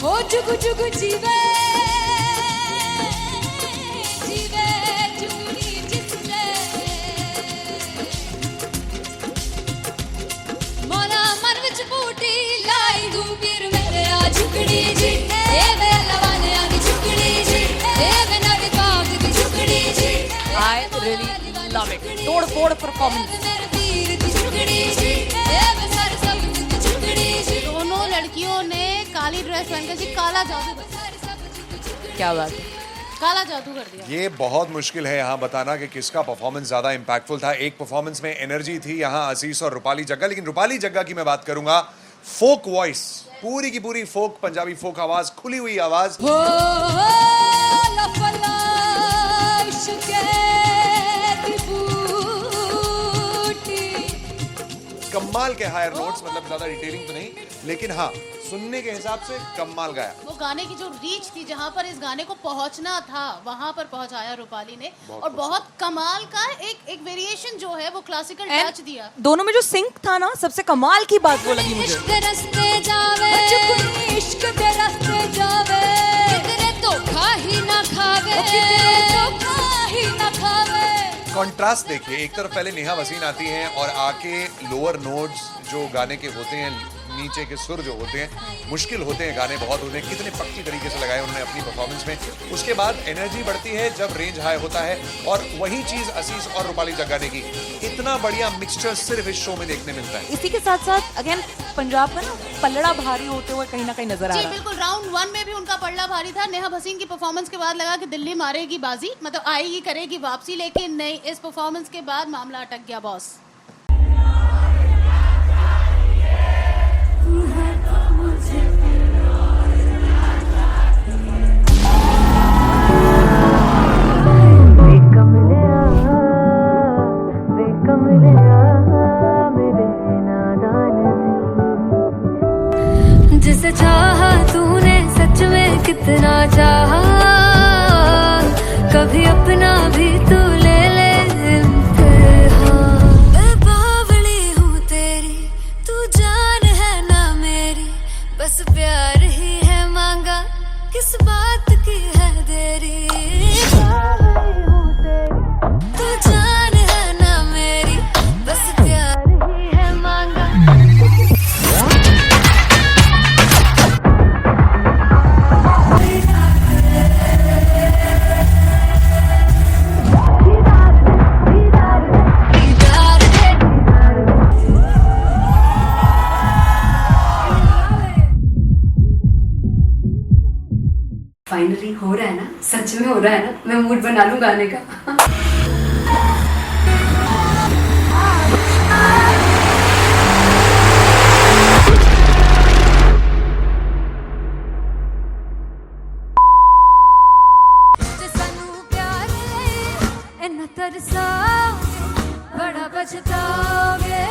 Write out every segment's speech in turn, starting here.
ओ जुगु जुगु जीवे जीवे जुगनी जिसले मोला मन विच बूटी लाई दूबीर मेरे आ झुकड़ी जी ए वे लवाने आनी झुकड़ी जी ए वे नवी बाग दी झुकड़ी जी I really love it. तोड़ फोड़ परफॉर्मेंस। दोनों लड़कियों ने काली ड्रेस पहनकर जी काला जादू कर क्या बात है। काला जादू कर दिया। ये बहुत मुश्किल है यहाँ बताना कि किसका परफॉर्मेंस ज्यादा इम्पैक्टफुल था। एक परफॉर्मेंस में एनर्जी थी यहाँ असीस और रूपाली जग्गा, लेकिन रूपाली जग्गा की मैं बात करूंगा फोक वॉइस, पूरी की पूरी फोक, पंजाबी फोक आवाज, खुली हुई आवाज। कमाल के हायर नोट्स, मतलब ज्यादा डिटेलिंग तो नहीं, लेकिन हाँ सुनने के हिसाब से कमाल गाया। वो गाने की जो रीच थी, जहाँ पर इस गाने को पहुंचना था वहां पर पहुंचाया रूपाली ने, और बहुत कमाल का एक वेरिएशन जो है वो क्लासिकल टच दिया। दोनों में जो सिंक था ना, सबसे कमाल की बात वो लगी मुझे। इश्क दे रास्ते जावे इश्क दे रास्ते जावे कितने धोखा ही ना खावे धोखा ही ना खावे। कॉन्ट्रास्ट देखिए, एक तरफ पहले नेहा वसीन आती हैं और आके लोअर नोट्स जो गाने के होते हैं, नीचे के सुर जो होते हैं, मुश्किल होते हैं, गाने बहुत होते हैं, कितने पक्की तरीके से लगाए उन्होंने अपनी परफॉर्मेंस में। उसके बाद एनर्जी बढ़ती है जब रेंज हाई होता है, और वही चीज असीस और रूपाली जग्गा ने की। इतना बढ़िया मिक्सचर सिर्फ इस शो में देखने मिलता है। इसी के साथ साथ अगेन पंजाब का ना पलड़ा भारी होते हुए कहीं ना कहीं नजर आ जी रहा है। बिल्कुल, राउंड 1 में भी उनका पलड़ा भारी था। नेहा भसीन की परफॉर्मेंस के बाद लगा कि दिल्ली मारेगी बाजी, मतलब आएगी करेगी वापसी, लेकिन नहीं, इस परफॉर्मेंस के बाद मामला अटक गया बॉस। जिसे चाहा तूने सच में कितना चाहा, कभी अपना भी तू ले ले इम्तिहान। मैं बावली हूँ तेरी, तू जान है ना मेरी, बस प्यार ही है मांगा, किस बात की है देरी। बावली हूँ तेरी, तू जान है ना मेरी, बस प्यार ही है मांगा। फाइनली हो रहा है ना, सच में हो रहा है ना, मैं मूड बना लूं गाने का। तरसा बड़ा पछताओगे,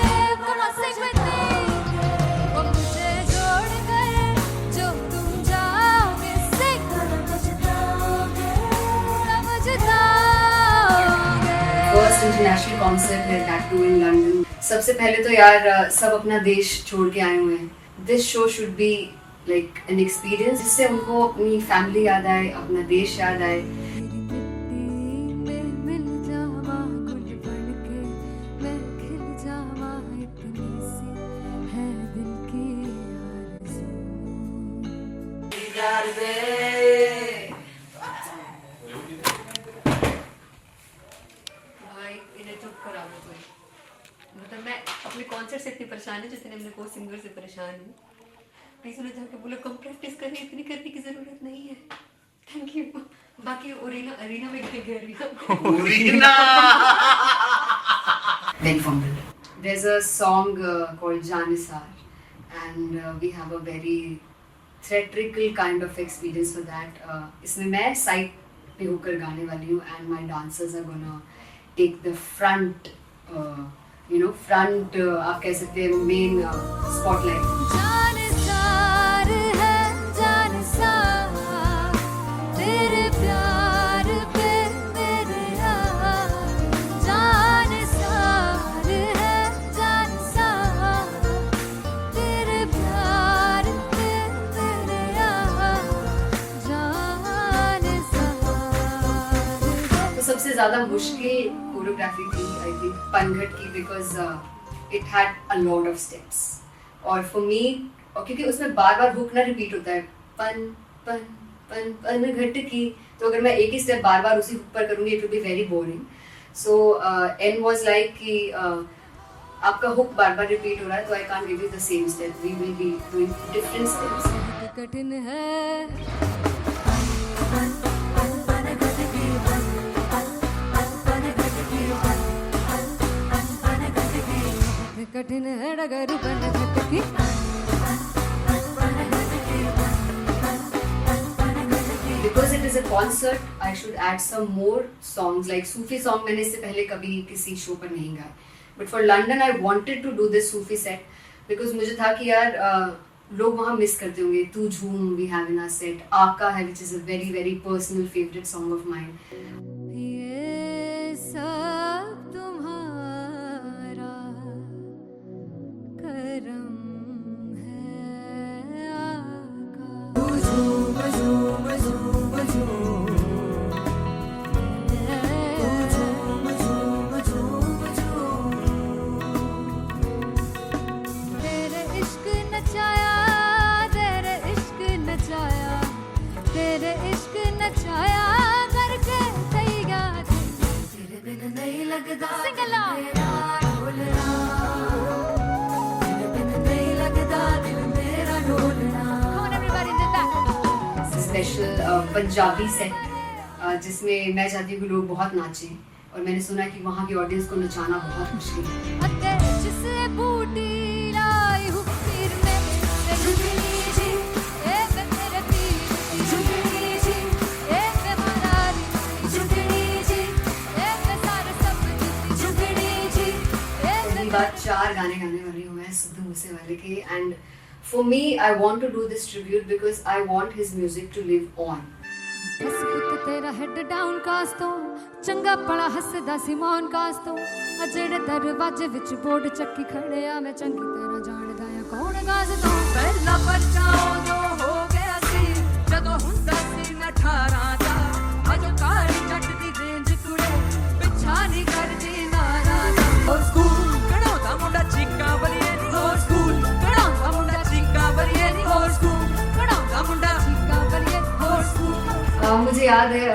कहाँ से बचेंगे वो मुझे छोड़ कर, जो तुम जाओगे से पछताओगे पछताओगे। फर्स्ट इंटरनेशनल कॉन्सर्ट है, दैट टू इन लंदन। सबसे पहले तो यार सब अपना देश छोड़ के आए हुए हैं। This show should be like an experience, जिससे उनको अपनी फैमिली याद आए, अपना देश याद आए। भाई इन्हें चुप करा दो कोई, मतलब मैं अपने कॉन्सर्ट से इतनी परेशान हूँ जितने अपने को सिंगर से परेशान हूँ। प्लीज उन्हें जाके बोलो कम प्रैक्टिस करनी, इतनी करने की जरूरत नहीं है। Thank you. बाकी अरीना में गए arena Big Fumble. There's a song called Janisar, and we have a very theatrical kind of experience for that. इसमें मैं साइड पे होकर गाने वाली हूँ, and my dancers are gonna take the front, front आप कह सकते हैं main spotlight. जानसार है जानसार, तेरे प्यार पे मेरे यार। जानसार है जानसार, तेरे प्यार पे मेरे यार। ज़्यादा मुश्किल कोरियोग्राफी थी आई थिंक पनघट की, because it had a lot of steps और फॉर मी, और क्योंकि उसमें बार बार हुक ना रिपीट होता है, पन पन पन पनघट की, तो अगर मैं एक ही स्टेप बार बार उसी हुक पर करूँगी it will be very boring. So and was like कि आपका हुक बार बार रिपीट हो रहा है तो I can't give you the same step, we will be doing different steps. कठिन है कठिन है डगर पनघट की. Because it is a concert, I should add some more songs like Sufi song. मैंने इससे पहले कभी किसी शो पर नहीं गाया. But for London, I wanted to do this Sufi set because मुझे था कि यार लोग वहाँ मिस करते होंगे. तू झूम we have in our set. आका है which is a very very personal favorite song of mine. ये सब तुम्हारा करम है आका. झूम झूम झूम झूम झूम झूम झूम झूम. तेरे इश्क नचाया, तेरे इश्क नचाया, तेरे इश्क नचाया करके तैयार. तेरे बिन नहीं लगदा मेरा ढोलना, तेरे बिन नहीं लगदा दिल मेरा ढोलना. Come on everybody did that. Special Punjabi set जिसमें मैं चाहती हूँ कि लोग बहुत नाचें और मैंने सुना है कि वहाँ की ऑडियंस को नचाना बहुत मुश्किल है. अते जिसे बूटी लाई हूँ पीर में ते झुगनी जी, ए वे मेरे पीर की झुगनी जी, ए वे मरारी की झुगनी जी, ए वे सारे सब की झुगनी जी, ए पहली बार 4 गाने गाने वाली हूँ मैं सिद्धू मूसेवाले के. And for me I want to do this tribute because I want his music to live on. बस पुत तेरा हेड डाउन कास तो चंगा पड़ा हसदा सी मौन कास तो अजड़े दरवाजे विच बोर्ड चक्की खड़े आ मैं चंगी तरह जानदा आ कौन गाज तो. ਪਹਿਲਾ ਬੱਚਾ ਉਦੋਂ ਹੋ ਗਿਆ ਸੀ ਜਦੋਂ ਹੁੰਦਾ ਸੀ ਮੈਂ 18 ਦਾ. ਅਜੋ ਕਾਲੀ ਜੱਟ ਦੀ ਰੇਂਜ ਕੁੜੇ ਪਿੱਛਾ ਨਹੀਂ ਕਰਦੀ ਨਾਰਾ ਦਾ. ਹੋਰ ਸਕੂਲ ਕਢਾਉਂਦਾ ਮੁੰਡਾ ਚੀਕਾਂ ਬਲੀਏ ਨੀ, ਹੋਰ ਸਕੂਲ ਕਢਾਉਂਦਾ ਮੁੰਡਾ ਚੀਕਾਂ ਬਲੀਏ ਨੀ, ਹੋਰ ਸਕੂਲ ਕਢਾਉਂਦਾ ਮੁੰਡਾ चीका बलिए ਹੋਰ ਸਕੂਲ. मुझे याद है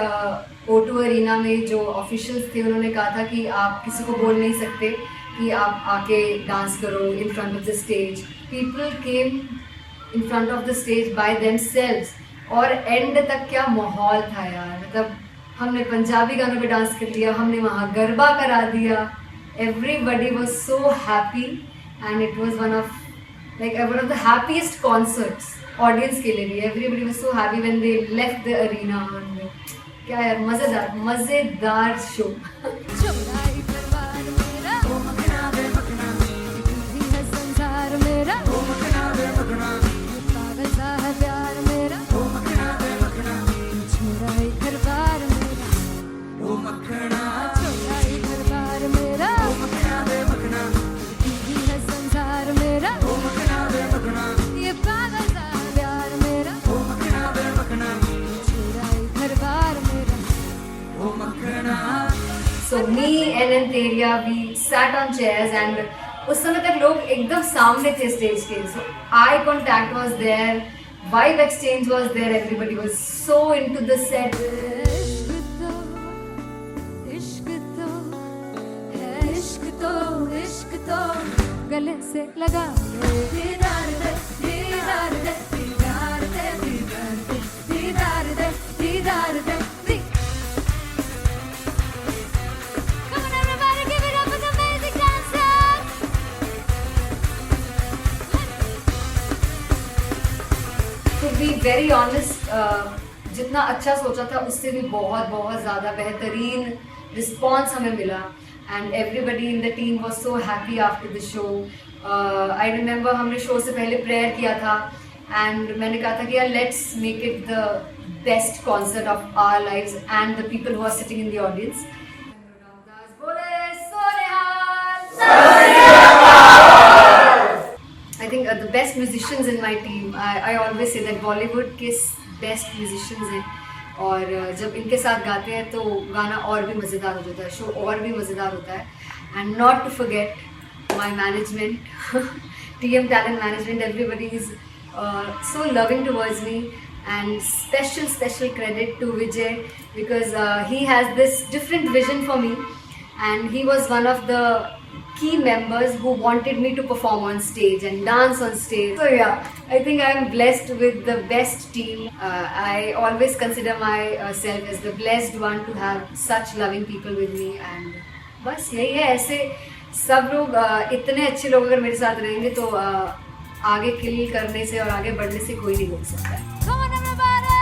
O2 अरीना में जो ऑफिशियल्स थे उन्होंने कहा था कि आप किसी को बोल नहीं सकते कि आप आके डांस करो in front of the stage. People came in front of the stage by themselves और एंड तक क्या माहौल था यार. मतलब हमने पंजाबी गानों पे डांस कर लिया, हमने वहाँ गरबा करा दिया. Everybody was so happy and it was one of the happiest concerts audience के लिए भी. Everybody was so happy when they left the arena. क्या यार मजेदार शो. चौड़ाई परिवार मेरा ओ मखना बे मखना, भी है संसार मेरा ओ मखना बे मखना, पागल सा है प्यार मेरा ओ मखना बे मखना, चौड़ाई परिवार मेरा ਉਹ ਮੱਖਣਾ चौड़ाई परिवार मेरा ਉਹ ਮੱਖਣਾ ਵੇ ਮੱਖਣਾ, भी है संसार मेरा ਉਹ ਮੱਖਣਾ ਵੇ ਮੱਖਣਾ, ये पागल सा है प्यार मेरा ਉਹ ਮੱਖਣਾ ਵੇ ਮੱਖਣਾ, चौड़ाई परिवार मेरा. ਉਹ ਮੱਖਣਾ. So me and Anteria, we sat on chairs and उस समय तक लोग एकदम सामने थे स्टेज के. So eye contact was there, vibe exchange was there, everybody was so into the set. इश्क तो है, इश्क तो इश्क तो गले से लगा ले. दीदार दे दीदार दे दीदार दे दीदार दे दीदार दे दीदार दे. Come on everybody, give it up for the amazing dancers. To be very honest, जितना अच्छा सोचा था उससे भी बहुत बहुत ज़्यादा बेहतरीन रिस्पॉन्स हमें मिला. And everybody in the team was so happy after the show. I remember हमने शो से पहले प्रेयर किया था एंड मैंने कहा था कि यार let's make it the best concert of our lives and the people who are sitting in the audience. I think the best musicians in my team. I always say that Bollywood के best musicians हैं और जब इनके साथ गाते हैं तो गाना और भी मज़ेदार हो जाता है, शो और भी मज़ेदार होता है. And not to forget my management, TM Talent Management, everybody is so loving towards me. And special credit to Vijay because he has this different vision for me, and he was one of the key members who wanted me to perform on stage and dance on stage. So yeah, I think I am blessed with the best team. I always consider myself as the blessed one to have such loving people with me. And बस यही है, ऐसे सब लोग इतने अच्छे लोग अगर मेरे साथ रहेंगे तो आगे किल करने से और आगे बढ़ने से कोई नहीं रोक सकता है. Come on everybody!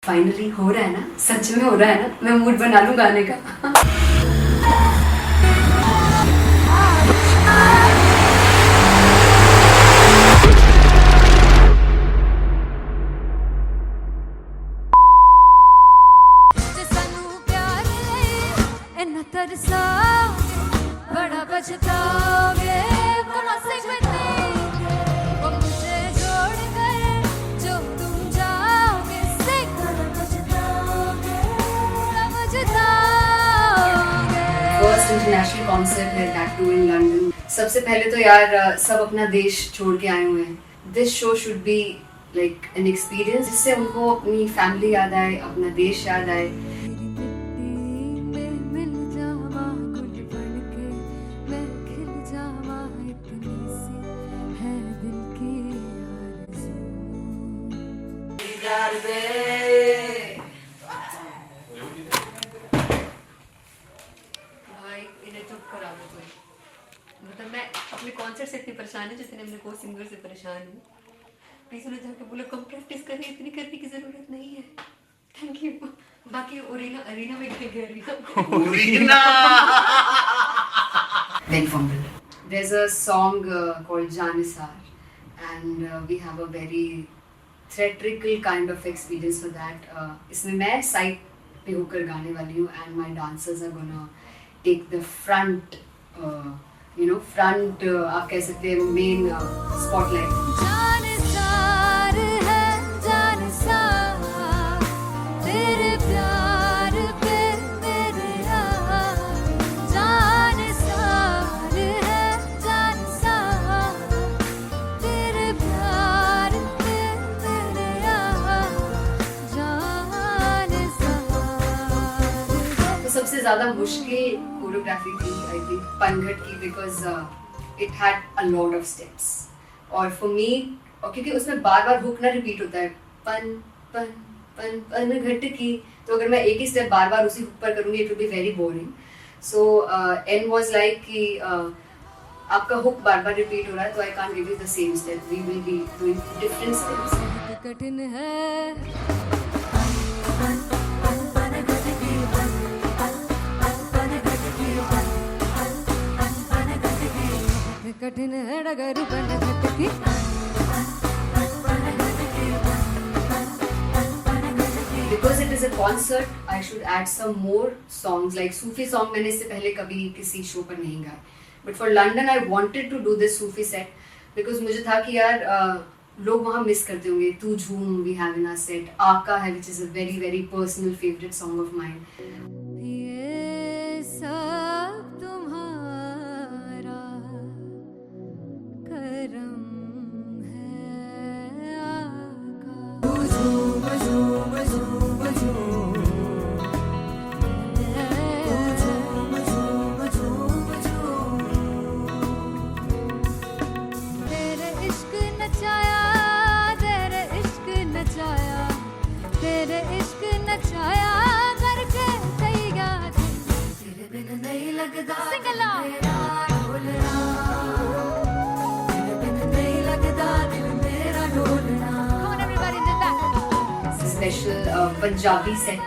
फाइनली हो रहा है ना, सच में हो रहा है ना, मैं मूड बना लूं गाने का. बड़ा बचताओगे वो मुझे जोड़ कर जो तुम जाओगे फर्स्ट इंटरनेशनल कॉन्सर्ट है, दैट टू इन लंदन. सबसे पहले तो यार सब अपना देश छोड़ के आए हुए हैं. This show should be like an experience जिससे उनको अपनी फैमिली याद आए, अपना देश याद आए. मतलब मैं अपने कॉन्सर्ट से इतनी परेशान हूँ जितने अपने को सिंगर से परेशान हूँ. प्लीज उन्हें जाके बोलो कम प्रैक्टिस करें, इतनी करने की जरूरत नहीं है. Thank you. बाकी अरीना में गए arena Very fumble. There's a song called Janisar, and we have a very theatrical kind of experience for that. इसमें मैं साइड पे होकर गाने वाली हूँ, and my dancers are gonna take the front, front आप कह सकते हैं main spotlight. जानसार है जानसार तेरे प्यार पे मेरे जानसार है जानसार तेरे प्यार पे मेरे जानसार. तो सबसे ज़्यादा मुश्किल कोरियोग्राफी थी आई थिंक पनघट की, because it had a lot of steps. और फॉर मी, और क्योंकि उसमें बार बार हुक ना रिपीट होता है, पन पन पन पनघट की, तो अगर मैं एक ही स्टेप बार बार उसी हुक पर करूँगी it will be very boring. So and was like कि आपका हुक बार बार रिपीट हो रहा है तो I can't give you the same step, we will be doing different steps. कठिन है कठिन है डगर पनघट की. Because it is a concert, I should add some more songs like Sufi song. मैंने इससे पहले कभी किसी शो पर नहीं गाए. But for London, I wanted to do this Sufi set because मुझे था कि यार लोग वहाँ मिस करते होंगे. तू झूम we have in our set. आका है which is a very very personal favorite song of mine. ये सब तुम्हारा करम है आका. झूम झूम झूम झूम झूम झूम झूम झूम तेरे इश्क नचाया तेरे इश्क नचाया तेरे इश्क नचाया करके तैयार तेरे बिन नहीं लगता सिंगला ढोलना तेरे बिन नहीं लगता दिल मेरा ढोलना. Come on everybody do that. Special Punjabi set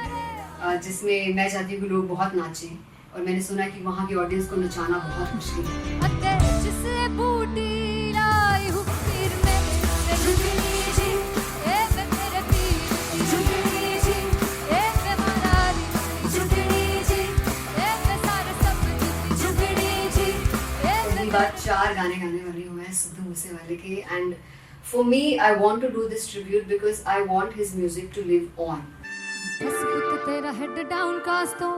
जिसमें मैं चाहती हूँ कि लोग बहुत नाचें, और मैंने सुना कि वहाँ की ऑडियंस को नचाना बहुत मुश्किल है. अते जिसे बूटी लाई हूँ बाद 4 गाने गाने वाली हूँ मैं सिद्धू मूसेवाले के. And for me I want to do this tribute because I want his music to live on. बस पुੱਤ तेरा हेड डाउन ਕਾਸ ਤੋਂ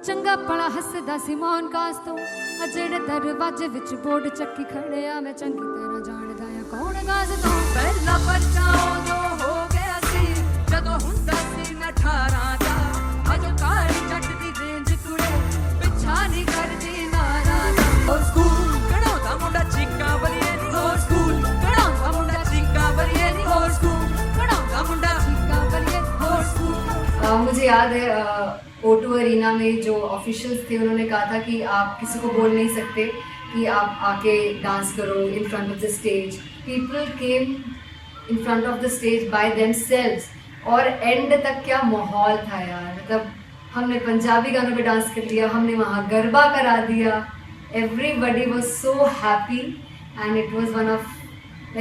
ਚੰਗਾ ਭਲਾ ਹੱਸਦਾ ਸੀ ਮੌਨ ਕਾਸ ਤੋਂ ਆ ਜਿਹੜੇ ਦਰਵਾਜ਼ੇ ਵਿੱਚ ਬੋਰਡ ਚੱਕੀ ਖੜਿਆ ਮੈਂ ਚੰਗੀ ਤਰ੍ਹਾਂ ਜਾਣਦਾ ਆ ਕੌਣ ਗਾਜ਼ ਤੋਂ. ਪਹਿਲਾ ਬੱਚਾ ਉਦੋਂ ਹੋ ਗਿਆ ਸੀ ਜਦੋਂ ਹੁੰਦਾ ਸੀ ਮੈਂ 18 ਦਾ ਅਜੋ ਕਾਲੀ ਜੱਟ ਦੀ ਰੇਂਜ ਕੁੜੇ ਪਿੱਛਾ ਨਹੀਂ ਕਰਦੀ ਨਾਰਾ ਦਾ. ਹੋਰ ਸਕੂਲ ਕਢਾਉਂਦਾ ਮੁੰਡਾ ਚੀਕਾਂ ਬਲੀਏ ਨੀ ਹੋਰ ਸਕੂਲ ਕਢਾਉਂਦਾ ਮੁੰਡਾ ਚੀਕਾਂ ਬਲੀਏ ਨੀ ਹੋਰ ਸਕੂਲ ਕਢਾਉਂਦਾ ਮੁੰਡਾ ਚੀਕਾਂ ਬਲੀਏ ਹੋਰ ਸਕੂਲ. मुझे याद है O2 अरीना में जो ऑफिशियल्स थे उन्होंने कहा था कि आप किसी को बोल नहीं सकते कि आप आके डांस करो in front of the stage. People came in front of the stage by themselves और एंड तक क्या माहौल था यार. मतलब हमने पंजाबी गानों पे डांस कर लिया, हमने वहाँ गरबा करा दिया. Everybody was so happy and it was one of the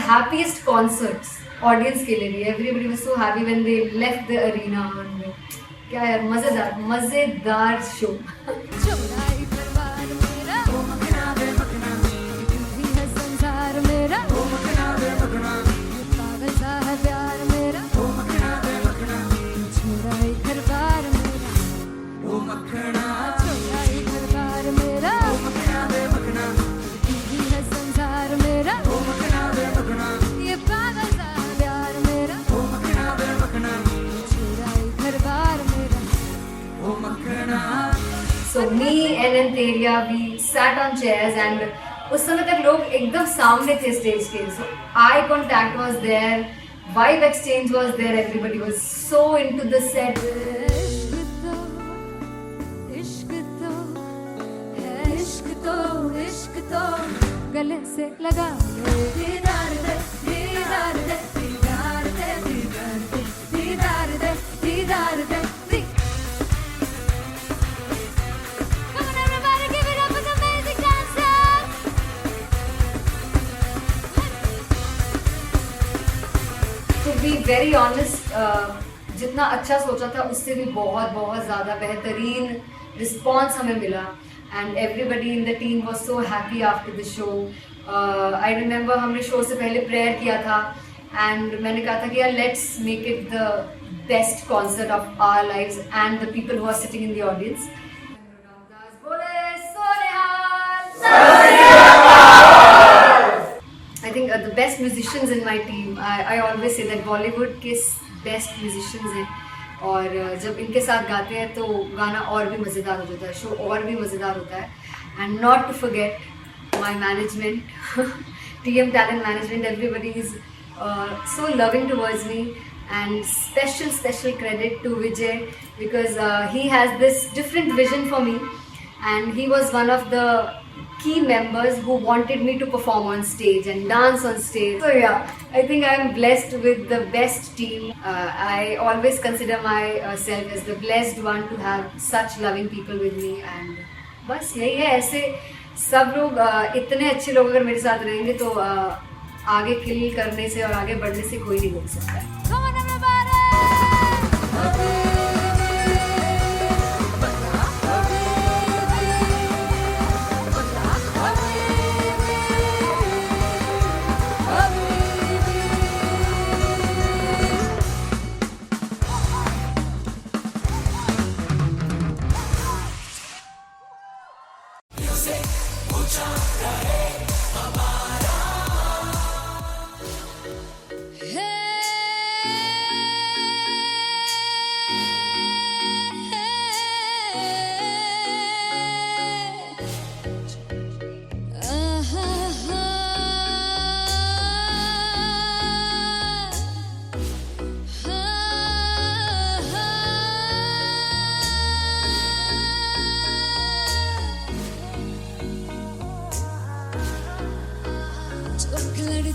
happiest concerts audience के लिए भी. Everybody was so happy when they left the arena. क्या यार मजेदार शो. चौराई दरबार मेरा ओ मखना वे मखना भी है संसार मेरा ओ मखना वे मखना पागल सा है प्यार मेरा ओ मखना वे मखना चौराई दरबार मेरा ओ मखना चौराई दरबार मेरा ओ मखना वे मखना भी है संसार मेरा ओ मखना वे मखना ये पागल सा है प्यार मेरा ओ मखना वे मखना चौराई दरबार मेरा ओ मखना. So me and Anteria, we sat on chairs and उस समय तक लोग एकदम सामने थे स्टेज के. So eye contact was there, vibe exchange was there, everybody was so into the set. इश्क तो है इश्क तो गले से लगा दीदार दे दीदार दे दीदार दे दीदार दे दीदार दे दीदार दे. Come on everybody, give it up for the amazing dancers. To be very honest, जितना अच्छा सोचा था उससे भी बहुत ज़्यादा बेहतरीन रिस्पॉन्स हमें मिला. And everybody in the team was so happy after the show. I remember हमने शो से पहले प्रेयर किया था एंड मैंने कहा था कि यार let's make it the best concert of our lives and the people who are sitting in the audience. I think the best musicians in my team, I always say that Bollywood के best musicians हैं और जब इनके साथ गाते हैं तो गाना और भी मज़ेदार हो जाता है, शो और भी मज़ेदार होता है. And not to forget my management, TM Talent Management, everybody is so loving towards me. And special credit to Vijay because he has this different vision for me and he was one of the key members who wanted me to perform on stage and dance on stage. So yeah, I think I am blessed with the best team. I always consider myself as the blessed one to have such loving people with me and बस यही है. ऐसे सब लोग इतने अच्छे लोग अगर मेरे साथ रहेंगे तो आगे किल करने से और आगे बढ़ने से कोई नहीं रोक सकता है. Come on everybody.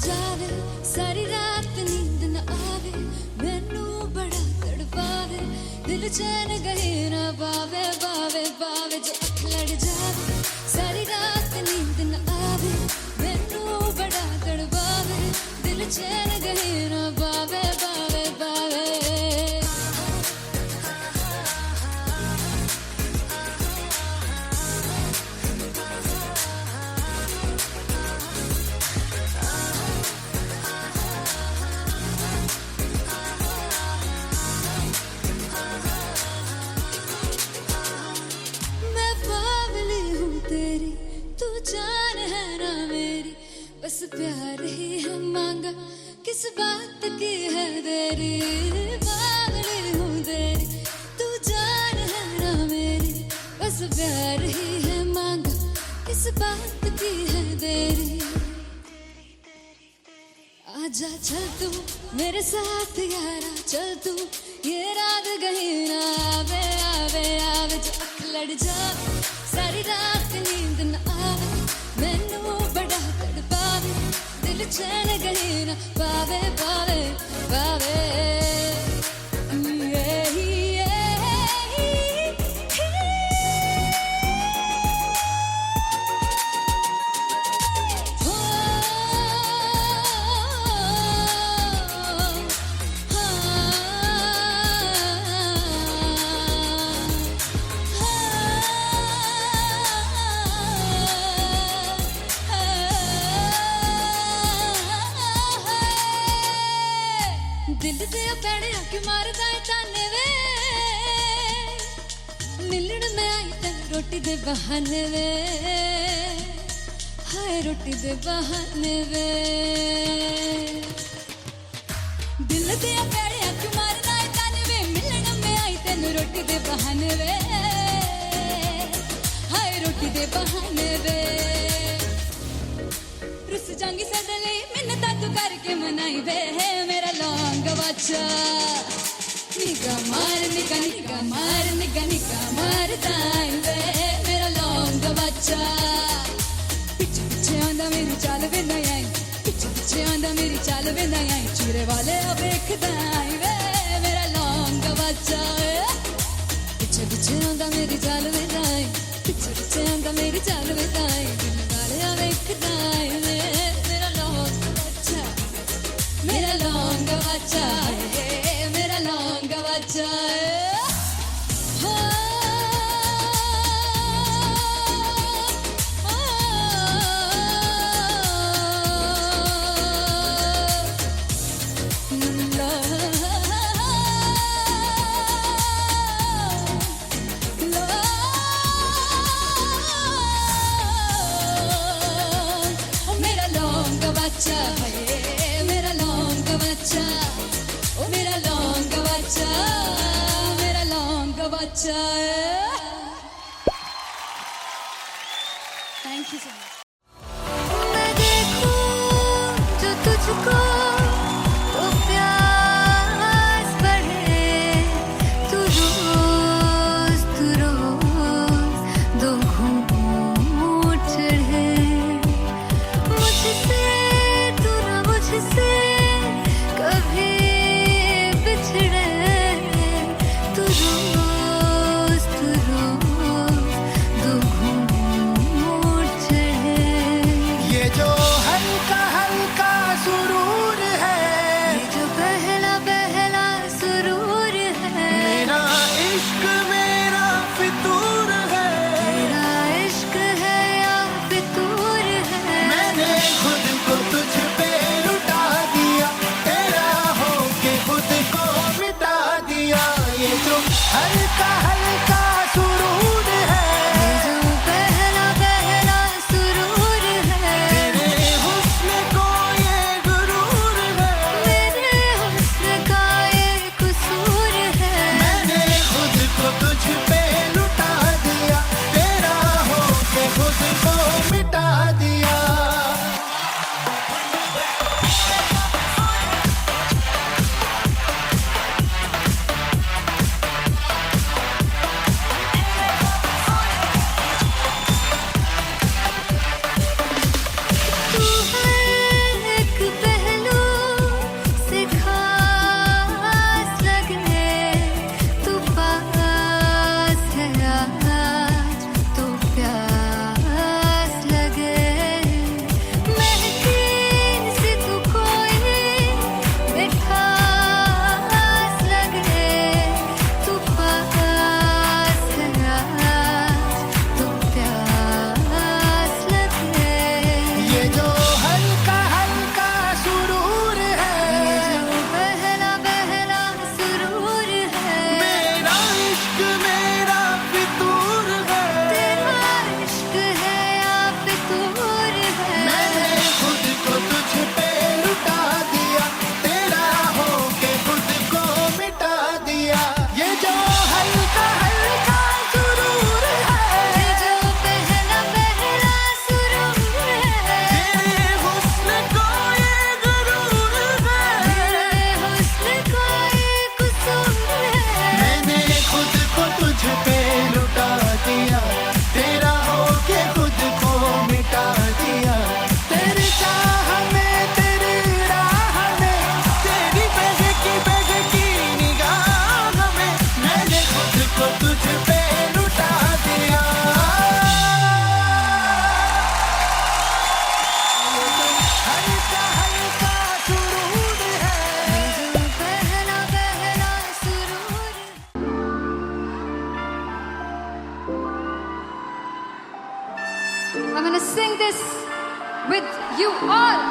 जावे सारी रात नींद न आवे मैनू बड़ा तड़पावे दिल चैन गहे ना पावे पावे पावे जो अख लड़ जावे सारी रात नींद न आवे मैनू बड़ा तड़पावे दिल चैन गहे ना पावे पावे पावे. मांगा किस बात की है देरी बावली हूँ तेरी तू जान है ना मेरी बस प्यार ही है मांगा किस बात की है देरी आजा चल तू मेरे साथ यारा चल तू ये रात कहीं ना आवे आवे आवे जो अख लड़ जावे सारी रात नींद न आवे मैनू बड़ा तड़पावे दिल चैन कहीं ना पावे पावे पावे दिल दे पैड़े आके मारदा है ताने वे मिलन में आई तन रोटी दे बहाने वे हाय रोटी दे बहाने वे दिल दे पैड़े आके मारदा है ताने वे मिलन में आई तन रोटी दे बहाने वे हाय रोटी दे बहाने वे रुस जांगी सदले मिन्नता तू करके मनाई वे मेरा लौंग बच्चा निगा मार निगा निगा मार निगा निगा मार ताई वे मेरा लौंग बच्चा पीछे पीछे आंदा मेरी चाल वे नहीं आई पीछे पीछे आंदा मेरी चाल वे नहीं आई चूरे वाले अब देखदा आई वे मेरा लौंग बच्चा पीछे पीछे आंदा मेरी चाल वे नहीं आई पीछे पीछे आंदा मेरी चाल वे नहीं आई दिल वाले अब देखदा आई वे मेरा लौंग बच्चा मेरा लौंग बच्चा मेरा लौंग बच्चा मेरा लौंग बच्चा मेरा लौंग बच्चा ओ मेरा लौंग बच्चा मेरा लौंग बच्चा थैंक यू सो मच मैं देखूं जो तुझको तो प्यास बढ़े तू रोज दो घूंट चढ़े मुझसे तू ना मुझसे कभी बिछड़े तू रोज दो घूंट चढ़े ये जो हल्का हल्का सुरूर I'm gonna sing this with you all.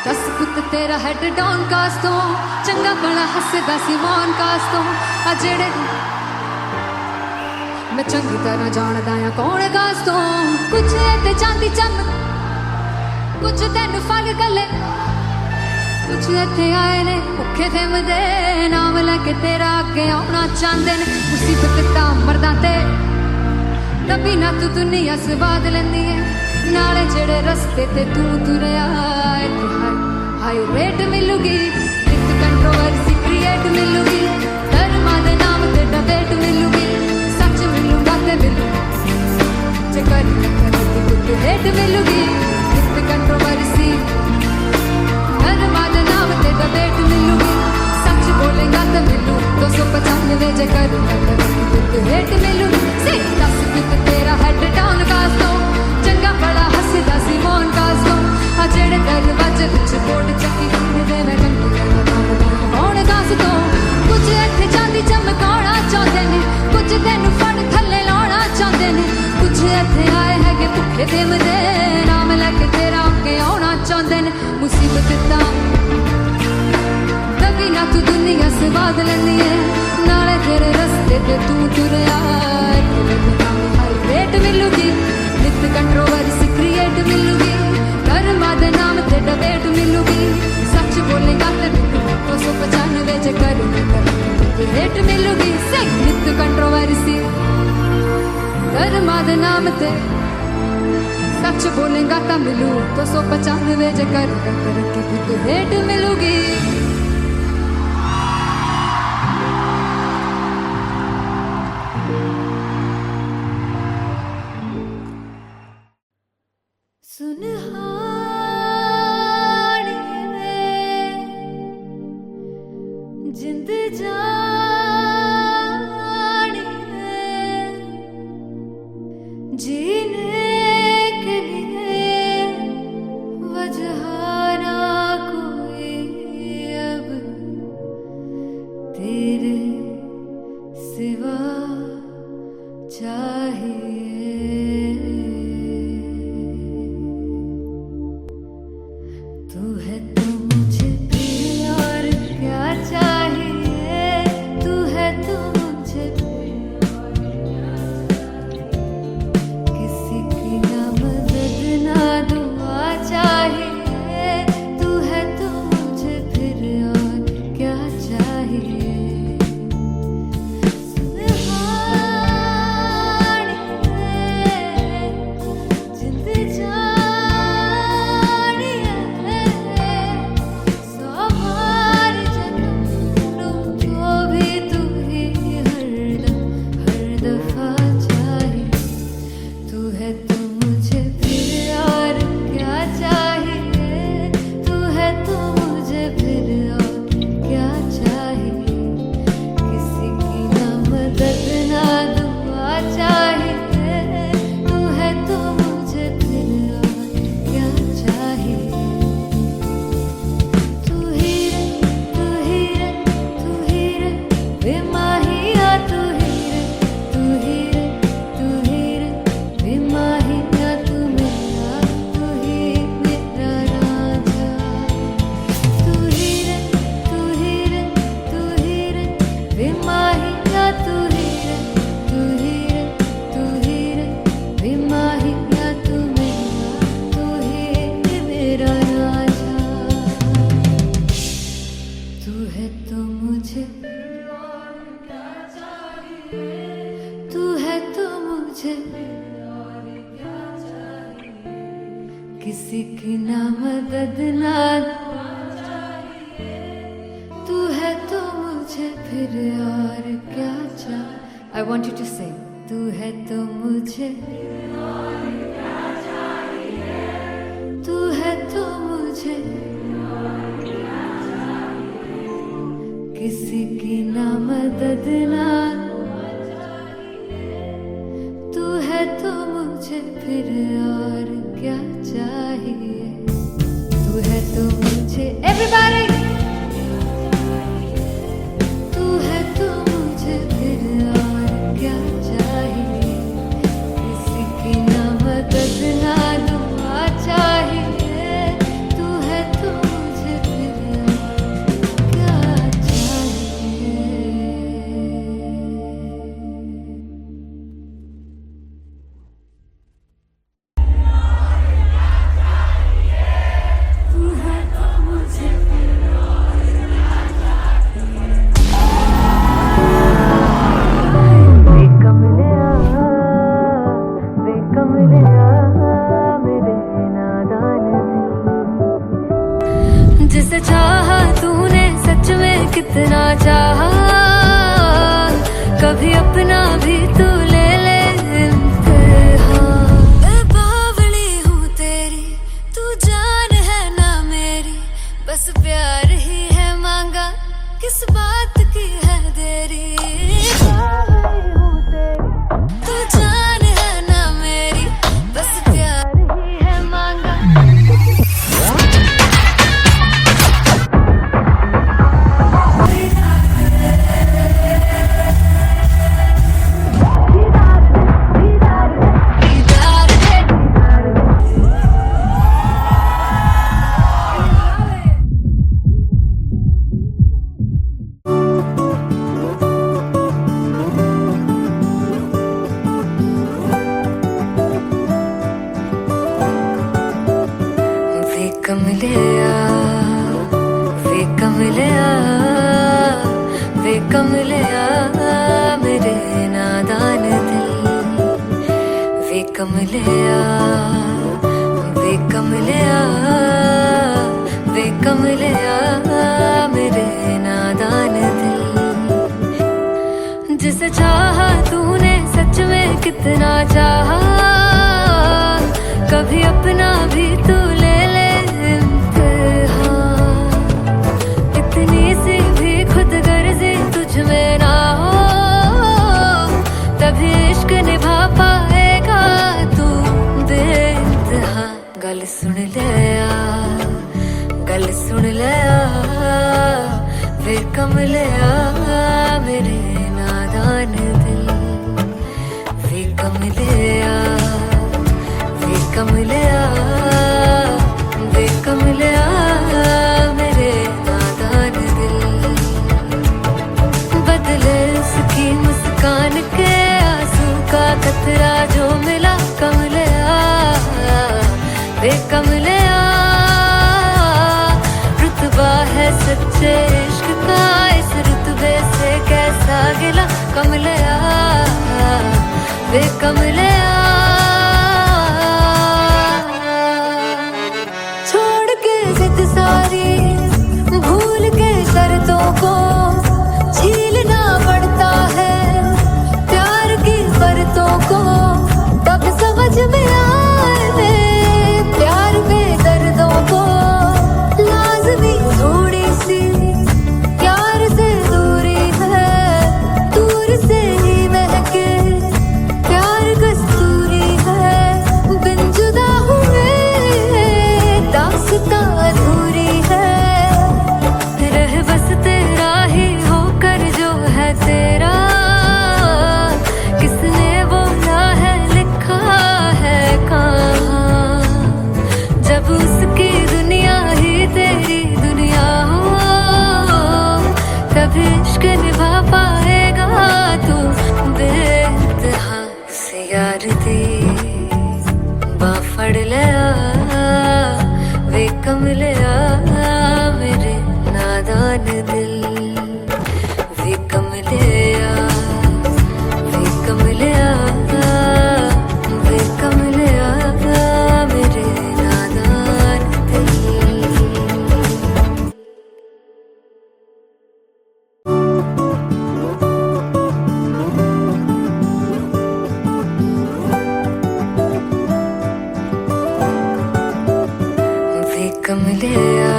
दस पुत तेरा हेड डाउन कास तो चंगा बड़ा हसदा सिमोन कास तो आ जेड़े मैं चंगी तरह जानदा आ कौन कास तो कुछ ते चांदी चम कुछ तेन फल गले कुछ इत्थे आए ने भुखे थिमदे नाम लैके तेरा अगे आउणा चाहंदे ने मुसीबत दा मरदा ते तभी ना तू दुनिया स्वाद लैंदी है नाले जेड़े रस्ते ते तू तुरया इत्थे हाई रेट मिलूगी इक कंट्रोवर्सी क्रिएट मिलूगी धर्मा दे नाम ते डिबेट मिलूगी सच मिलूगा ते मिलू जे कर ते रेट मिलूगी इक कंट्रोवर्सी धर्मा दे नाम ते डिबेट मिलूगी सच बोलेगा ते मिलू 295 जे कर ते रेट मिलूगी से 10 पिक तेरा हेड डाउन कास दो चंगा बड़ा हसदा सिमोन कास दो आ जेड़े दरवाजे विच बोर्ड चक्की दे मैं कंटी कौन कास दो कुछ इत्थे चांदी चमकाउणा चाहंदे ने कुछ तैनू फड़ थल्ले लाउणा चाहंदे ने कुछ इत्थे आए हैगे भुखे थिमदे नाम लैके तेरा अगे आउणा चाहंदे ने मुसीबत दा तभी ना तू दुनिया स्वाद लैंदी है नाले तेरे रस्ते ते तू तुरया हाई रेट मिलूगी नित कंट्रोवर्सी क्रिएट मिलूगी धर्मा दे नाम ते डिबेट मिलूगी सच बोलेगा ते 295 जे कर रेट मिलूगी से नित कंट्रोवर्सी धर्मा दे नाम ते सच बोलेगा ता मिलू 295 जे कर रेट मिलूगी सुनहानी जिंद जानी जीने के लिए वजह ना कोई अब तेरे सिवा चाहिए तू है तो मुझे फिर और क्या चाहिए तू है तो मुझे किसी की ना मदद ना दुआ चाहिए तू है तो मुझे फिर और क्या चाहिए सुनहानी जिंद जानी सौ बार जन्म जो भी तू ही हर दफा चाहिए तू है तो मुझे फिर और क्या चाहिए तू है तो मुझे फिर और क्या चाहिए किसी की ना मदद ना दुआ चाहिए तू है तो मुझे फिर और क्या चाहिए तू ही रे तू ही रे तू ही रे बेमाहिया तू ही रे तू ही रे तू ही रे बेमाहिया तू मेरा राजा तू ही रे तू ही रे तू ही रे बेमाहिया तू ही रे तू ही रे तू ही रे बेमाहिया तू ही मेरा राजा तू है तो मुझे तू है तो मुझे किसी की ना मदद ना तू है तो मुझे फिर और क्या चाहिए I want you to sing तू है तो मुझे तू है तो मुझे किसी की ना मदद ना तू है तो मुझे फिर और क्या चाहिए तू है तो मुझे everybody तू है तो मुझे फिर और क्या चाहिए किसी की अपना भी तू ले ले इम्तिहान। मैं बावली हूँ तेरी, तू जान है ना मेरी, बस प्यार ही है मांगा, किस बात की है देरी। बावली हूँ तेरी, तू जान है ना मेरी, बस प्यार ही है मांगा। वे कमलिया, वे कमलिया, वे कमलिया मेरे नादान दिल। वे कमलिया, वे कमलिया, वे कमलिया मेरे नादान दिल। जिसे चाहा तूने सच में कितना चाहा, कभी अपना भी तू ले ले इम्तिहान। इतनी सी भी खुद गर्जी तुझ में ना हो, तभी इश्क निभा पाएगा तू बेइंतहा। गल सुन लिया, गल सुन लिया, वे कमलिया मेरे नादान दिल। वे कमलिया, वे कमलिया, वे कमलिया मेरे नादान दिल। बदले उसकी मुस्कान के आंसू का कतरा जो मिला कमलिया, वे कमलिया। रुतबा है सच्चे इश्क का, इस रुतबे से कैसा गिला कमलिया, वे कमलिया। छोड़ के जिद सारी, भूल के शर्तों को, झीलना पड़ता है प्यार की परतों को। तब समझ में आए प्यार में दर्दों को, लाज़मी थोड़ी सी प्यार से दूरी है, दूर से ही महके प्यार कस्तूरी है। बिन जुदा हुए दास्तां अधूरी है, रह बस तेरा ही होकर जो है तेरा। किसने बोला है लिखा है कहाँ, जब उसकी दुनिया ही तेरी दुनिया हो, तभी इश्क निभा पाएगा तू बेइंतहा। से यार दी बां फड़ लिया, वे कमलिया मेरे नादान दिल। वे कमलिया, वे कमलिया, वे कमलिया मेरे नादान दिल। वे कमलिया,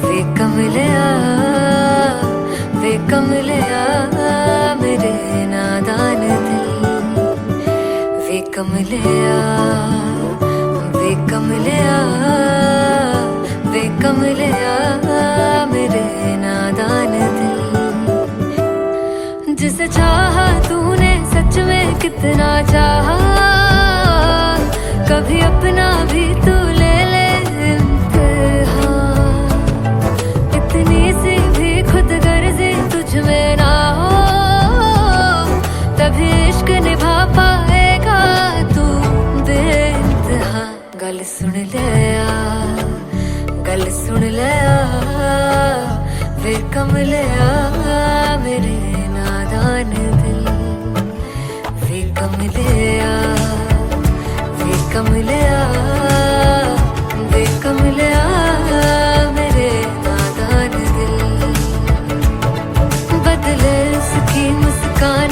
वे कमलिया, वे कमलिया मेरे नादान दिल। वे कमलिया, वे कमलिया, वे कमलिया मेरे नादान दिल। जिसे चाहा तूने सच में कितना चाहा, कभी अपना भी तू ले ले इम्तिहान। इतनी सी भी खुद गर्जी तुझ में ना हो, तभी इश्क निभा पाएगा तू बेइंतहा। गल सुन लिया, गल सुन लिया, वे कमलिया मेरे नादान दिल। वे कमलिया, वे कमलिया, वे कमलिया मेरे नादान दिल। बदले उसकी मुस्कान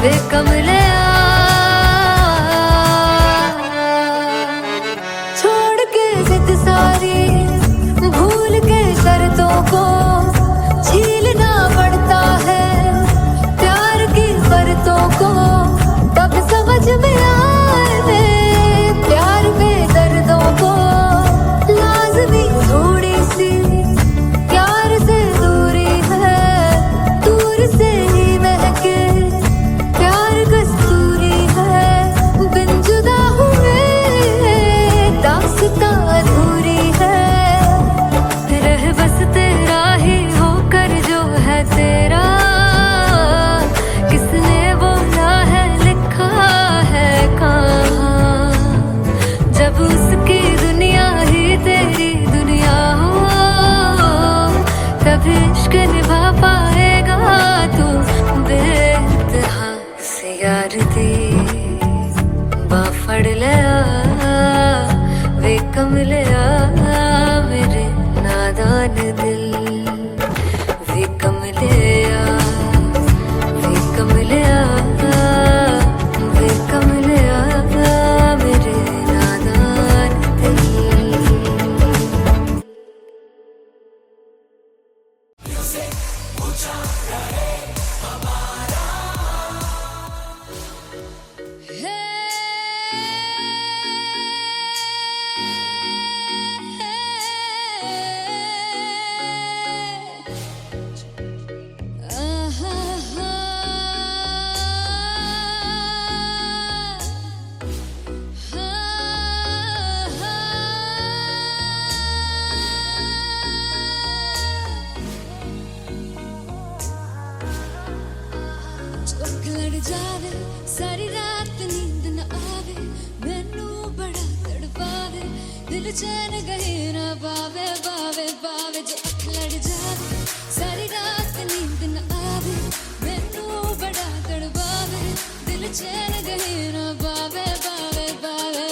वे कमलिया छोड़ के जिद सारी भूल के शर्तों को झीलना पड़ता है प्यार की शर्तों को तब समझ में आए प्यार में दर्दों को लाज़मी थोड़ी सी प्यार से दूरी है दूर से ही महके प्यार कस्तूरी है बिन जुदा हुए दास्तां अधूरी है रह बस तेरा ही होकर जो है तेरा किसने बोला है लिखा है कहाँ जब उसकी दुनिया ही तेरी दुनिया हो तभी इश्क निभा पाएगा तू बेइंतहा से यार दी बाफड़ लिया वे कमलिया मेरे नादान दिल वे कमलिया वे कमलिया वे कमलिया मेरे नादान दिल चौक लड़ जावे सारी रात नींद न आवे मैनू बड़ा तड़पावे दिल चैन गहे ना पावे पावे पावे जो अख लड़ जावे सारी रात नींद न आवे मैनू बड़ा तड़पावे दिल चैन गहे ना पावे पावे पावे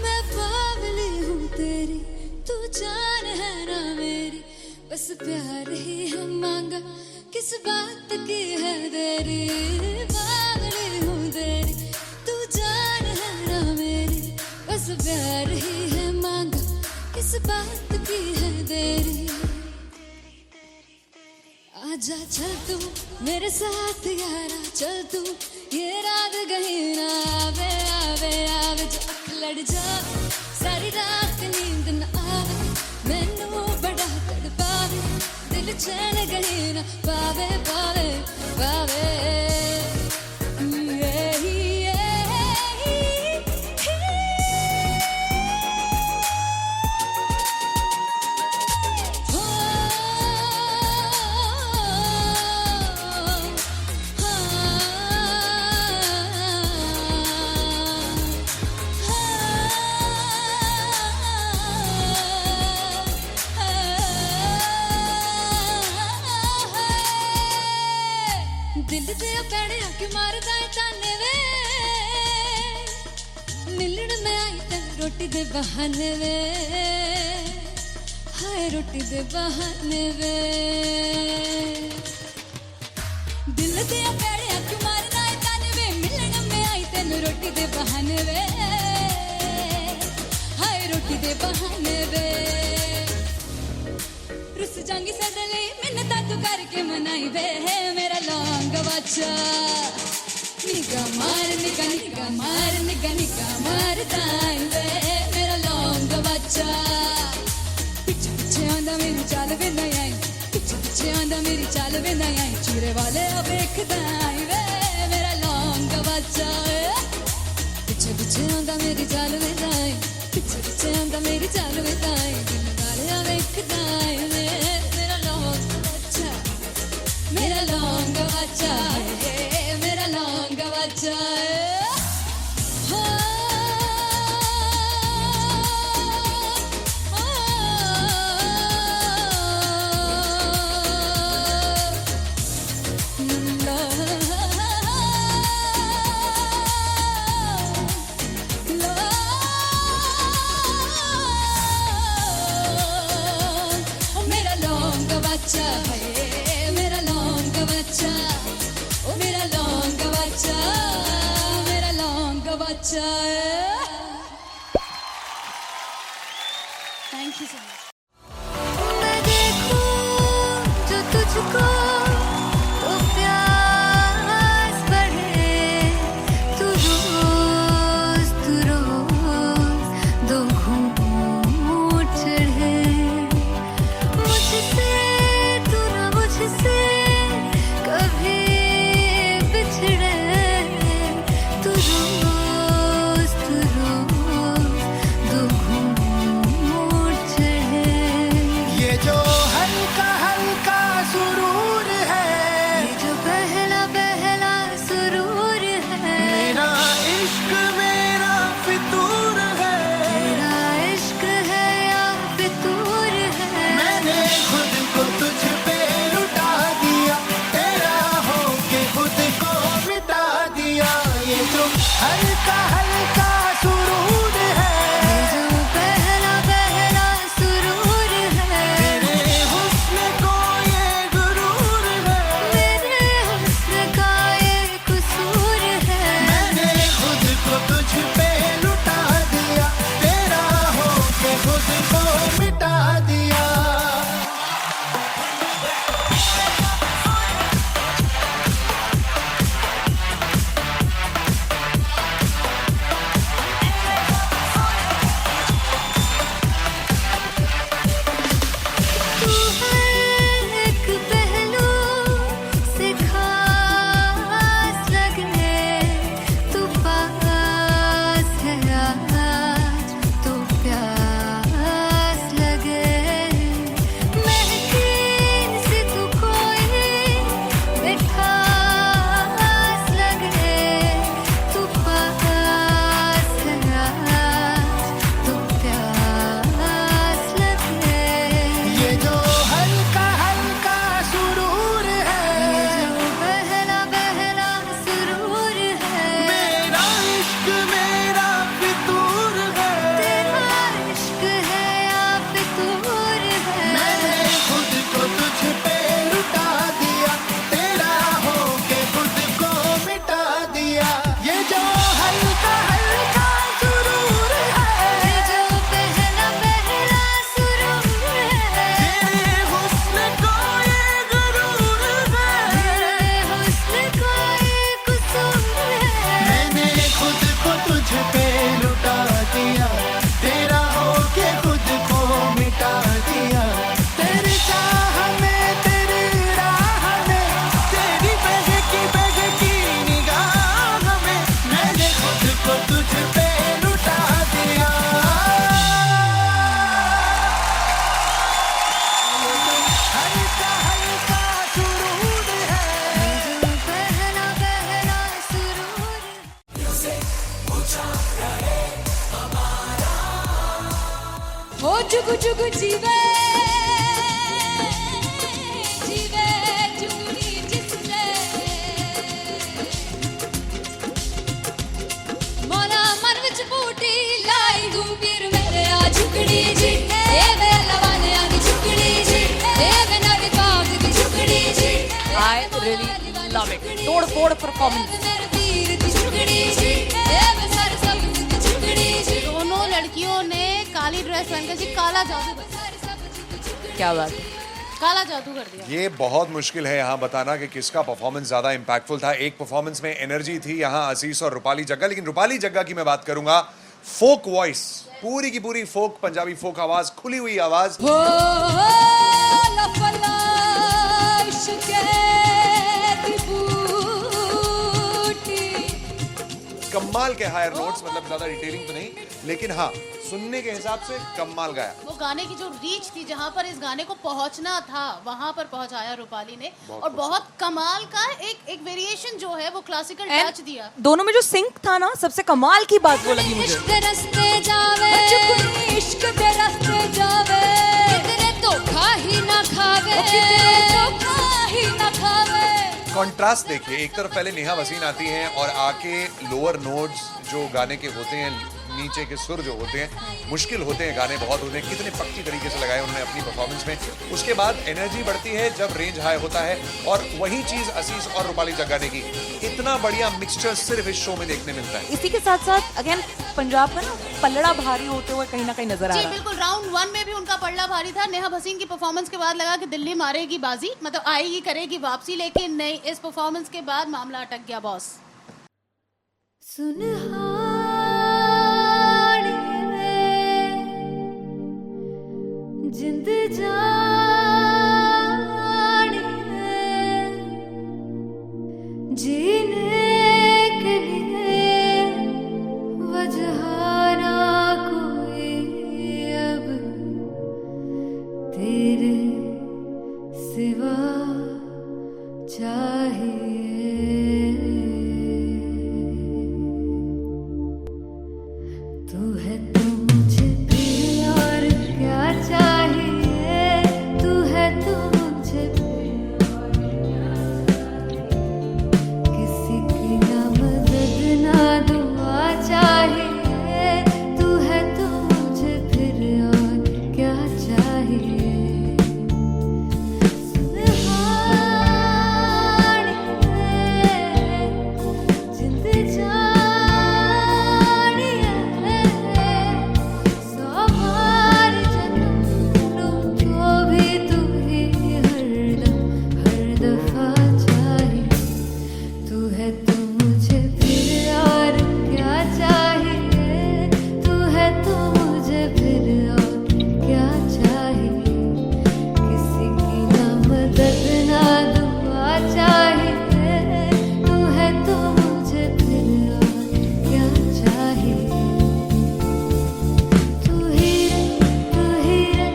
मैं बावली हूँ तेरी तू जान है ना मेरी बस प्यार ही है मांगा किस बात की है देरी बावली हूँ तेरी तू जान है ना मेरी बस प्यार ही है मांगा किस बात की है देरी आजा चल तू मेरे साथ यारा चल तू ये रात गही ना आवे आवे आवे जो अख लड़ जावे सारी रात नींद न आवे मैनू बड़ा तड़पावे दिल चैन गही ना पावे पावे पावे दिल दे पैणे आके मारदा है ताने वे मिलन में आई तेन रोटी दे बहाने वे हाय रोटी दे बहाने वे दिल दे पैणे आके मारदा है ताने वे मिलन में आई तेन रोटी दे बहाने वे हाय रोटी दे बहाने वे रुस जांगी सदले मिन्नता तू करके मनाई वे मेरा लौंग बच्चा निगा मार निगा निगा मार निगा निगा मार दाई वे मेरा लौंग बच्चा पीछे पीछे आंदा मेरी चाल वे नहीं आई पीछे पीछे आंदा मेरी चाल वे नहीं आई चूरे वाले अब एक दाई वे मेरा लौंग बच्चा पीछे पीछे आंदा मेरी चाल वे नहीं आई पीछे पीछे आंदा मेरी चाल वे नहीं आई दिल वाले अब एक दाई वे मेरा लौंग बच्चा मेरा लौंग बच्चा मेरा लौंग बच्चा बच्चा है मेरा लौंग का बच्चा, ओ मेरा लौंग का बच्चा, मेरा लौंग का बच्चा है। Thank you so much. मैं देखूं जो तुझको तो प्यास बढ़े, तू रोज दो घूंट चढ़े, मुझसे तू ना मुझसे कभी बिछड़े, तू रोज दो घूंट चढ़े। ये जो हल्का हल्का सुरूर है, ये जो पहला पहला सुरूर है, मेरा इश्क मेरा फितूर है, तेरा इश्क है या फितूर है। मैंने खुद को तुझ पे लुटा दिया, तेरा होके खुद को मिटा दिया। ये जो हल्का हल्का सुरूर है, ये जो पहला पहला सुरूर है, तेरे हुस्न को ये गुरूर है, मेरे हुस्न का ये कसूर है। मैंने खुद को तुझ पे लुटा दिया, तेरा होके खुद को मिटा दिया। तू हर एक पहलू से खास लगे, तू पास है आज तो प्यास लगे, महकीन से तू कोई मिठास लगे, तू पास है आज तो प्यास लगे। ये जो हल्का हल्का सुरूर है, ये जो पहला पहला सुरूर है, मेरा इश्क मेरा फितूर है, तेरा इश्क है या फितूर है। मैंने खुद को तुझ पे लुटा दिया, तेरा होके खुद को मिटा दिया। ये जो हल्का हल्का सुरूर है, ये जो पहला पहला सुरूर है, तेरे हुस्न को ये गुरूर है, तेरे हुस्न का ये कसूर है। मैंने खुद को तुझ पे लुटा दिया, तेरा होके खुद को मिटा दिया। तेरी चाह में तेरी राह में, तेरी बहकी निगाह में, मैंने खुद को तुझ पे लुटा दिया। हल्का हल्का सुरूर है, ये जो पहला पहला सुरूर हो जुग जुग जीवे जीवे जुगनी जिसने मोरा मन विच बूटी लाई गुबीर मेरे आ झुकड़ी जी, ए वे लवाने आनी झुकड़ी जी, ए वे नवी बाग की झुकड़ी जी, I really love it. तोड़ फोड़ परफॉर्मेंस। मेरे पीर की झुकड़ी जी, ए वे सर सब की झुकड़ी जी। दोनों लड़कियों ने काली ड्रेस पहनकर जी काला जादू कर दिया। क्या बात है। काला जादू कर दिया। ये बहुत मुश्किल है यहाँ बताना कि किसका परफॉर्मेंस ज्यादा इम्पैक्टफुल था। एक परफॉर्मेंस में एनर्जी थी यहाँ असीस और रूपाली जग्गा, लेकिन रूपाली जग्गा की मैं बात करूंगा फोक वॉइस, पूरी की पूरी फोक, पंजाबी फोक आवाज, खुली हुई आवाज। हो लफला इश्क़े दी बूटी। कमाल के हायर नोट्स, मतलब ज्यादा डिटेलिंग तो नहीं, लेकिन हाँ सुनने के हिसाब से कमाल गाया। वो गाने की जो रीच थी, जहाँ पर इस गाने को पहुंचना था वहां पर पहुंचाया रूपाली ने, और बहुत कमाल का एक वेरिएशन जो है वो क्लासिकल टच दिया। दोनों में जो सिंक था ना, सबसे कमाल की बात वो लगी मुझे। इश्क रस्ते जावे, इश्क दे रस्ते जावे, कितने धोखा ही ना खावे, धोखा ही ना खावे। कॉन्ट्रास्ट देखिए, एक तरफ पहले नेहा वसीन आती हैं और आके लोअर नोट्स जो गाने के होते हैं नीचे के सुर जो होते हैं मुश्किल होते हैं, गाने बहुत होते हैं, कितने पक्की तरीके से लगाए उन्होंने अपनी परफॉर्मेंस में। उसके बाद एनर्जी बढ़ती है जब रेंज हाई होता है, और वही चीज असीस और रूपाली जग्गाने की इतना बढ़िया मिक्सचर सिर्फ इस शो में देखने मिलता है। इसी के साथ साथ अगेन पंजाब का ना पलड़ा भारी होते हुए कहीं ना कहीं नजर आ जी रहा है। बिल्कुल, राउंड 1 में भी उनका पलड़ा भारी था। नेहा भसीन की परफॉर्मेंस के बाद लगा कि दिल्ली मारेगी बाजी, मतलब आएगी करेगी वापसी, लेकिन नहीं, इस परफॉर्मेंस के बाद मामला अटक गया बॉस। सुनहानी जिंद जानी जीने के लिए वजह ना कोई अब तेरे सिवा चाहिए। तू है तो मुझे फिर और क्या चाहिए, तू है तो मुझे फिर और क्या चाहिए। किसी की ना मदद ना दुआ चाहिए, तू है तो मुझे फिर और क्या चाहिए। सुनहानी जिंद जानी सौ बार जन्म लूं तो भी तू ही हरदम हर दफा चाहिए। तू है तो मुझे फिर और क्या चाहिए, तू है तो मुझे फिर और क्या चाहिए। किसी की ना मदद ना दुआ चाहिए, तू है तो मुझे फिर और क्या चाहिए। तू ही रे, तू ही रे,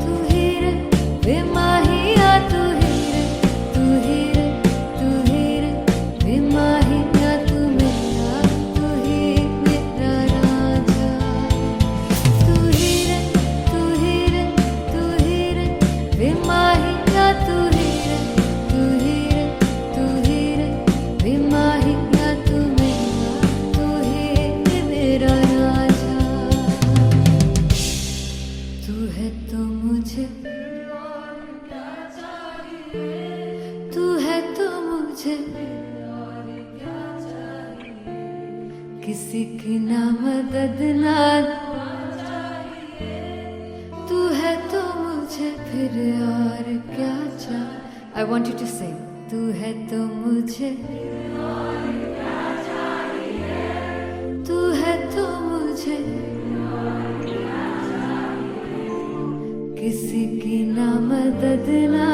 तू ही रे बेमाहिया, तू ही रे, तू ही रे, तू ही रे बेमाहिया, तू मेरा, तू ही मेरा राजा। तू ही रे, तू ही रे, तू ही रे बेमाहिया, तू ही रे, तू ही रे, तू ही रे बेमाहिया, तू मेरा, तू ही मेरा राजा। तू है तो मुझे तू है तो मुझे किसी की ना मदद ना तू है तो मुझे फिर और क्या चाहिए। I want you to sing. तू है तो मुझे तू है तो मुझे किसी की ना मदद ना